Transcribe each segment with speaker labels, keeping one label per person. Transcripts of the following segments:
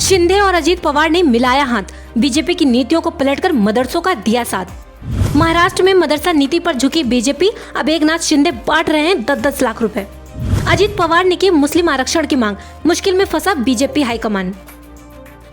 Speaker 1: शिंदे और अजीत पवार ने मिलाया हाथ, बीजेपी की नीतियों को पलटकर मदरसों का दिया साथ। महाराष्ट्र में मदरसा नीति पर झुकी बीजेपी, अब एकनाथ शिंदे बांट रहे हैं 10-10 लाख रुपए। अजीत पवार ने की मुस्लिम आरक्षण की मांग, मुश्किल में फंसा बीजेपी हाईकमान।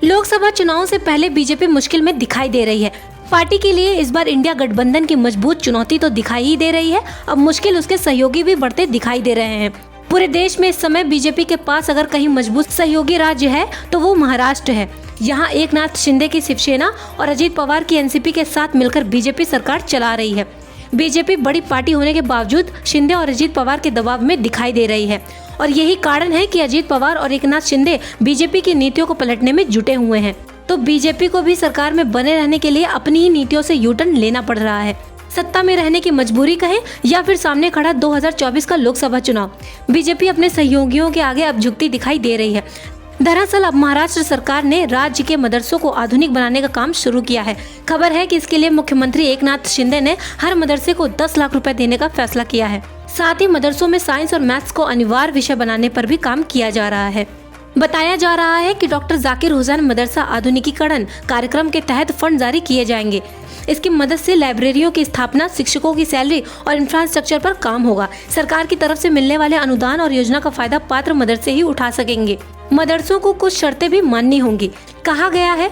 Speaker 1: लोकसभा चुनाव से पहले बीजेपी मुश्किल में दिखाई दे रही है। पार्टी के लिए इस बार इंडिया गठबंधन की मजबूत चुनौती तो दिखाई ही दे रही है, अब मुश्किल उसके सहयोगी भी बढ़ते दिखाई दे रहे हैं। पूरे देश में इस समय बीजेपी के पास अगर कहीं मजबूत सहयोगी राज्य है तो वो महाराष्ट्र है। यहाँ एकनाथ शिंदे की शिवसेना और अजीत पवार की एनसीपी के साथ मिलकर बीजेपी सरकार चला रही है। बीजेपी बड़ी पार्टी होने के बावजूद शिंदे और अजीत पवार के दबाव में दिखाई दे रही है और यही कारण है कि अजीत पवार और एकनाथ शिंदे बीजेपी की नीतियों को पलटने में जुटे हुए हैं। तो बीजेपी को भी सरकार में बने रहने के लिए अपनी ही नीतियों से यूटर्न लेना पड़ रहा है। सत्ता में रहने की मजबूरी कहें या फिर सामने खड़ा 2024 का लोकसभा चुनाव, बीजेपी अपने सहयोगियों के आगे अब झुकती दिखाई दे रही है। दरअसल अब महाराष्ट्र सरकार ने राज्य के मदरसों को आधुनिक बनाने का काम शुरू किया है। खबर है कि इसके लिए मुख्यमंत्री एकनाथ शिंदे ने हर मदरसे को 10 लाख रुपए देने का फैसला किया है। साथ ही मदरसों में साइंस और मैथ्स को अनिवार्य विषय बनाने पर भी काम किया जा रहा है। बताया जा रहा है कि डॉक्टर जाकिर हुसैन मदरसा आधुनिकीकरण कार्यक्रम के तहत फंड जारी किए जाएंगे। इसकी मदद से लाइब्रेरियों की स्थापना, शिक्षकों की सैलरी और इंफ्रास्ट्रक्चर पर काम होगा। सरकार की तरफ से मिलने वाले अनुदान और योजना का फायदा पात्र मदरसे ही उठा सकेंगे। मदरसों को कुछ शर्तें भी माननी होंगी। कहा गया है,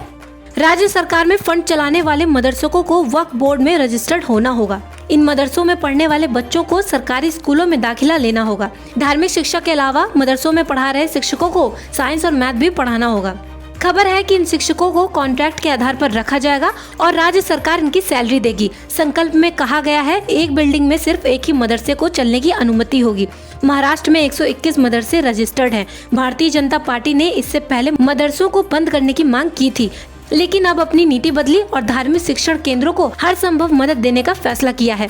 Speaker 1: राज्य सरकार में फंड चलाने वाले मदरसों को वक्फ बोर्ड में रजिस्टर्ड होना होगा। इन मदरसों में पढ़ने वाले बच्चों को सरकारी स्कूलों में दाखिला लेना होगा। धार्मिक शिक्षा के अलावा मदरसों में पढ़ा रहे शिक्षकों को साइंस और मैथ भी पढ़ाना होगा। खबर है कि इन शिक्षकों को कॉन्ट्रैक्ट के आधार पर रखा जाएगा और राज्य सरकार इनकी सैलरी देगी। संकल्प में कहा गया है, एक बिल्डिंग में सिर्फ एक ही मदरसे को चलने की अनुमति होगी। महाराष्ट्र में 121 मदरसे रजिस्टर्ड हैं। भारतीय जनता पार्टी ने इससे पहले मदरसों को बंद करने की मांग की थी, लेकिन अब अपनी नीति बदली और धार्मिक शिक्षण केंद्रों को हर संभव मदद देने का फैसला किया है।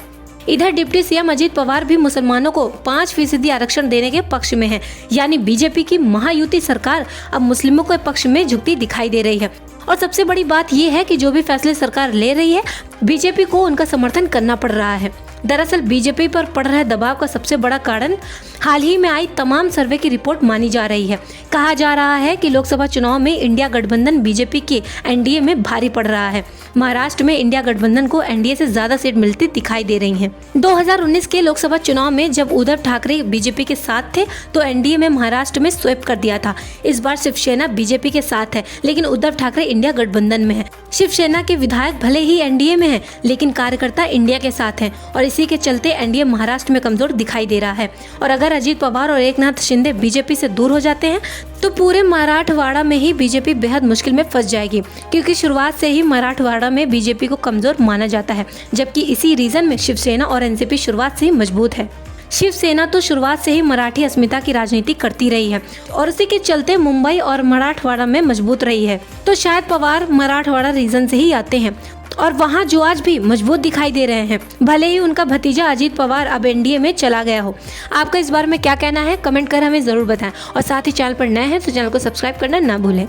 Speaker 1: इधर डिप्टी सीएम अजीत पवार भी मुसलमानों को 5% आरक्षण देने के पक्ष में है। यानी बीजेपी की महायुति सरकार अब मुस्लिमों के पक्ष में झुकती दिखाई दे रही है। और सबसे बड़ी बात यह है कि जो भी फैसले सरकार ले रही है, बीजेपी को उनका समर्थन करना पड़ रहा है। दरअसल बीजेपी पर पड़ रहे दबाव का सबसे बड़ा कारण हाल ही में आई तमाम सर्वे की रिपोर्ट मानी जा रही है। कहा जा रहा है कि लोकसभा चुनाव में इंडिया गठबंधन बीजेपी के एनडीए में भारी पड़ रहा है। महाराष्ट्र में इंडिया गठबंधन को एनडीए से ज्यादा सीट मिलती दिखाई दे रही हैं। 2019 के लोकसभा चुनाव में जब उद्धव ठाकरे बीजेपी के साथ थे तो एनडीए में महाराष्ट्र में स्वीप कर दिया था। इस बार शिवसेना बीजेपी के साथ है, लेकिन उद्धव ठाकरे इंडिया गठबंधन में है। शिवसेना के विधायक भले ही एनडीए में है, लेकिन कार्यकर्ता इंडिया के साथ हैं और इसी के चलते एनडीए महाराष्ट्र में कमजोर दिखाई दे रहा है। और अगर अजीत पवार और एकनाथ शिंदे बीजेपी से दूर हो जाते हैं तो पूरे मराठवाड़ा में ही बीजेपी बेहद मुश्किल में फंस जाएगी, क्योंकि शुरुआत से ही मराठवाड़ा में बीजेपी को कमजोर माना जाता है, जबकि इसी रीजन में शिवसेना और एनसीपी शुरुआत से ही मजबूत है। शिवसेना तो शुरुआत से ही मराठी अस्मिता की राजनीति करती रही है और उसी के चलते मुंबई और मराठवाड़ा में मजबूत रही है। तो शायद पवार मराठवाड़ा रीजन से ही आते हैं और वहाँ जो आज भी मजबूत दिखाई दे रहे हैं, भले ही उनका भतीजा अजीत पवार अब एनडीए में चला गया हो। आपका इस बारे में क्या कहना है, कमेंट कर हमें जरूर बताएं और साथ ही चैनल पर नए हैं तो चैनल को सब्सक्राइब करना ना भूलें।